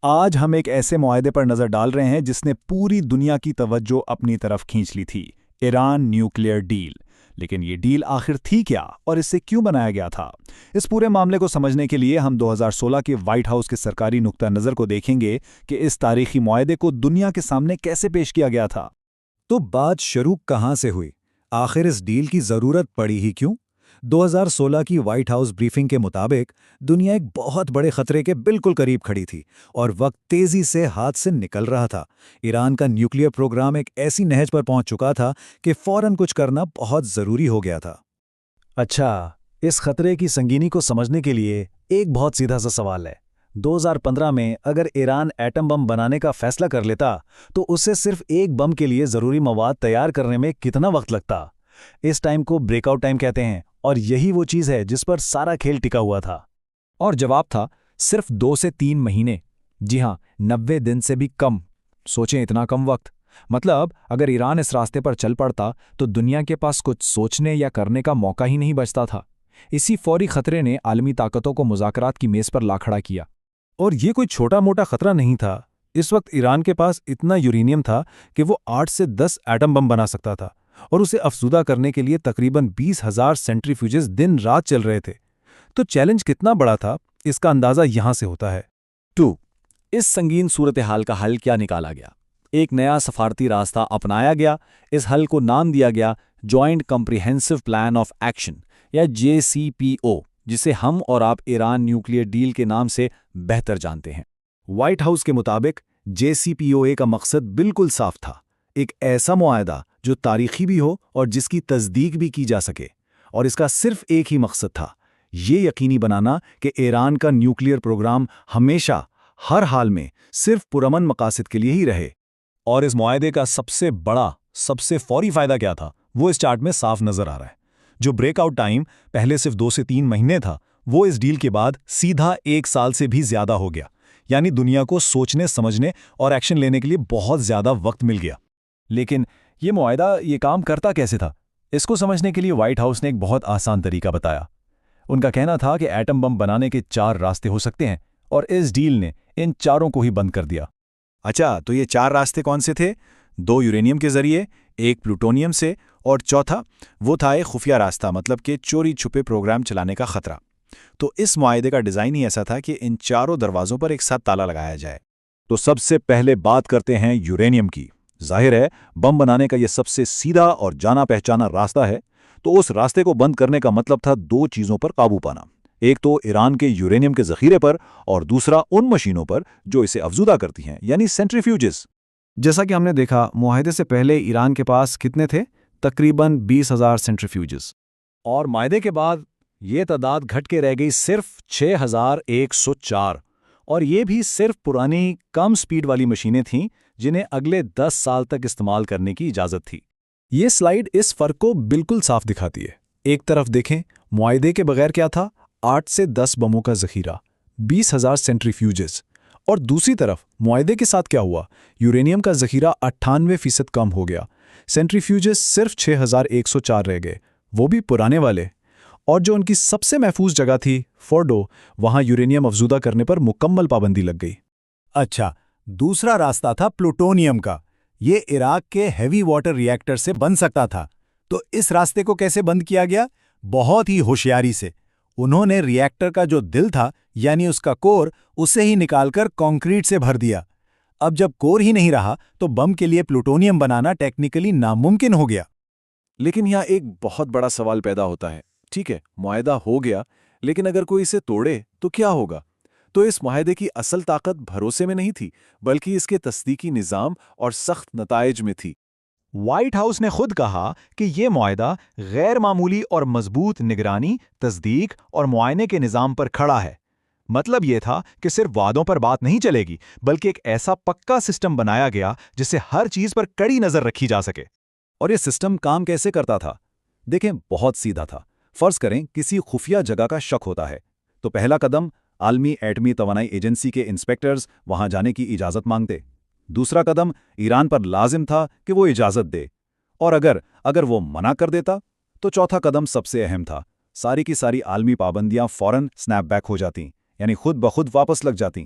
آج ہم ایک ایسے معاہدے پر نظر ڈال رہے ہیں جس نے پوری دنیا کی توجہ اپنی طرف کھینچ لی تھی، ایران نیوکلیئر ڈیل۔ لیکن یہ ڈیل آخر تھی کیا اور اس سے کیوں بنایا گیا تھا؟ اس پورے معاملے کو سمجھنے کے لیے ہم 2016 کے وائٹ ہاؤس کے سرکاری نقطہ نظر کو دیکھیں گے کہ اس تاریخی معاہدے کو دنیا کے سامنے کیسے پیش کیا گیا تھا۔ تو بات شروع کہاں سے ہوئی؟ آخر اس ڈیل کی ضرورت پڑی ہی کیوں؟ 2016 کی وائٹ ہاؤس بریفنگ کے مطابق دنیا ایک بہت بڑے خطرے کے بالکل قریب کھڑی تھی اور وقت تیزی سے ہاتھ سے نکل رہا تھا۔ ایران کا نیوکلیئر پروگرام ایک ایسی نہج پر پہنچ چکا تھا کہ فوراً کچھ کرنا بہت ضروری ہو گیا تھا۔ اچھا، اس خطرے کی سنگینی کو سمجھنے کے لیے ایک بہت سیدھا سا سوال ہے۔ 2015 میں اگر ایران ایٹم بم بنانے کا فیصلہ کر لیتا تو اسے صرف ایک بم کے لیے ضروری مواد تیار کرنے میں کتنا وقت لگتا؟ اس ٹائم کو بریک آؤٹ ٹائم کہتے ہیں، اور یہی وہ چیز ہے جس پر سارا کھیل ٹکا ہوا تھا۔ اور جواب تھا صرف 2 سے 3 مہینے۔ جی ہاں، 90 دن سے بھی کم۔ سوچیں، اتنا کم وقت! مطلب اگر ایران اس راستے پر چل پڑتا تو دنیا کے پاس کچھ سوچنے یا کرنے کا موقع ہی نہیں بچتا تھا۔ اسی فوری خطرے نے عالمی طاقتوں کو مذاکرات کی میز پر لا کھڑا کیا۔ اور یہ کوئی چھوٹا موٹا خطرہ نہیں تھا۔ اس وقت ایران کے پاس اتنا یورینیم تھا کہ وہ 8 سے 10 ایٹم بم بنا سکتا تھا، اور اسے افزودہ کرنے کے لیے تقریباً 20,000 سینٹریفیوجز دن رات چل رہے تھے۔ تو چیلنج کتنا بڑا تھا، اس کا اندازہ یہاں سے ہوتا ہے۔ 2. اس سنگین صورتحال کا حل کیا نکالا گیا؟ ایک نیا سفارتی راستہ اپنایا گیا۔ اس حل کو نام دیا گیا joint comprehensive plan of action یا JCPO، جسے ہم اور آپ ایران نیوکلیئر ڈیل کے نام سے بہتر جانتے ہیں۔ وائٹ ہاؤس کے مطابق JCPOA کا مقصد بالکل صاف تھا، ایک ایسا معاہدہ جو تاریخی بھی ہو اور جس کی تصدیق بھی کی جا سکے، اور اس کا صرف ایک ہی مقصد تھا، یہ یقینی بنانا کہ ایران کا نیوکلیئر پروگرام ہمیشہ ہر حال میں صرف پرامن مقاصد کے لیے ہی رہے۔ اور اس معاہدے کا سب سے بڑا، سب سے فوری فائدہ کیا تھا، وہ اس چارٹ میں صاف نظر آ رہا ہے۔ جو بریک آؤٹ ٹائم پہلے صرف 2 سے 3 مہینے تھا، وہ اس ڈیل کے بعد سیدھا 1 سال سے بھی زیادہ ہو گیا۔ یعنی دنیا کو سوچنے، سمجھنے اور ایکشن لینے کے لیے بہت زیادہ وقت مل گیا۔ لیکن یہ معاہدہ یہ کام کرتا کیسے تھا؟ اس کو سمجھنے کے لیے وائٹ ہاؤس نے ایک بہت آسان طریقہ بتایا۔ ان کا کہنا تھا کہ ایٹم بم بنانے کے 4 راستے ہو سکتے ہیں، اور اس ڈیل نے ان چاروں کو ہی بند کر دیا۔ اچھا، تو یہ 4 راستے کون سے تھے؟ 2 یورینیم کے ذریعے، 1 پلوٹونیم سے، اور چوتھا وہ تھا ایک خفیہ راستہ، مطلب کہ چوری چھپے پروگرام چلانے کا خطرہ۔ تو اس معاہدے کا ڈیزائن ہی ایسا تھا کہ ان چاروں دروازوں پر ایک ساتھ تالا لگایا جائے۔ تو سب سے پہلے بات کرتے ہیں یورینیم کی۔ ظاہر ہے بم بنانے کا یہ سب سے سیدھا اور جانا پہچانا راستہ ہے، تو اس راستے کو بند کرنے کا مطلب تھا 2 چیزوں پر قابو پانا۔ ایک تو ایران کے یورینیم کے ذخیرے پر، اور دوسرا ان مشینوں پر جو اسے افزودہ کرتی ہیں، یعنی سینٹریفیوجز۔ جیسا کہ ہم نے دیکھا، معاہدے سے پہلے ایران کے پاس کتنے تھے؟ تقریباً 20,000 سینٹریفیوجز، اور معاہدے کے بعد یہ تعداد گھٹ کے رہ گئی صرف 6,104، اور یہ بھی صرف پرانی کم سپیڈ والی مشینیں تھیں جنہیں اگلے 10 سال تک استعمال کرنے کی اجازت تھی۔ یہ سلائیڈ اس فرق کو بالکل صاف دکھاتی ہے۔ ایک طرف دیکھیں، معاہدے کے بغیر کیا تھا؟ 8 سے 10 بموں کا ذخیرہ، 20,000 سینٹریفیوجز، اور دوسری طرف معاہدے کے ساتھ کیا ہوا؟ یورینیم کا ذخیرہ 98% کم ہو گیا، سینٹریفیوجز صرف 6,104 رہ گئے، وہ بھی پرانے والے۔ اور جو ان کی سب سے محفوظ جگہ تھی، فورڈو، وہاں یورینیم افزودہ کرنے پر مکمل پابندی لگ گئی۔ اچھا، دوسرا راستہ تھا پلوٹونیم کا۔ یہ عراق کے ہیوی واٹر ری ایکٹر سے بن سکتا تھا۔ تو اس راستے کو کیسے بند کیا گیا؟ بہت ہی ہوشیاری سے۔ انہوں نے ری ایکٹر کا جو دل تھا، یعنی اس کا کور، اسے ہی نکال کر کنکریٹ سے بھر دیا۔ اب جب کور ہی نہیں رہا تو بم کے لیے پلوٹونیم بنانا ٹیکنیکلی ناممکن ہو گیا۔ لیکن یہاں ایک بہت بڑا سوال پیدا ہوتا ہے۔ ٹھیک ہے، معاہدہ ہو گیا، لیکن اگر کوئی اسے توڑے تو کیا ہوگا؟ تو اس معاہدے کی اصل طاقت بھروسے میں نہیں تھی، بلکہ اس کے تصدیقی نظام اور سخت نتائج میں تھی۔ وائٹ ہاؤس نے خود کہا کہ یہ معاہدہ غیر معمولی اور مضبوط نگرانی، تصدیق اور معائنے کے نظام پر کھڑا ہے۔ مطلب یہ تھا کہ صرف وعدوں پر بات نہیں چلے گی، بلکہ ایک ایسا پکا سسٹم بنایا گیا جس سے ہر چیز پر کڑی نظر رکھی جا سکے۔ اور یہ سسٹم کام کیسے کرتا تھا؟ دیکھیں، بہت سیدھا تھا۔ فرض کریں کسی خفیہ جگہ کا شک ہوتا ہے، تو پہلا قدم عالمی ایٹمی توانائی ایجنسی کے انسپیکٹرز وہاں جانے کی اجازت مانگتے۔ دوسرا قدم ایران پر لازم تھا کہ وہ اجازت دے، اور اگر وہ منع کر دیتا تو چوتھا قدم سب سے اہم تھا۔ ساری کی ساری عالمی پابندیاں فوراً سنیپ بیک ہو جاتیں، یعنی خود بخود واپس لگ جاتیں۔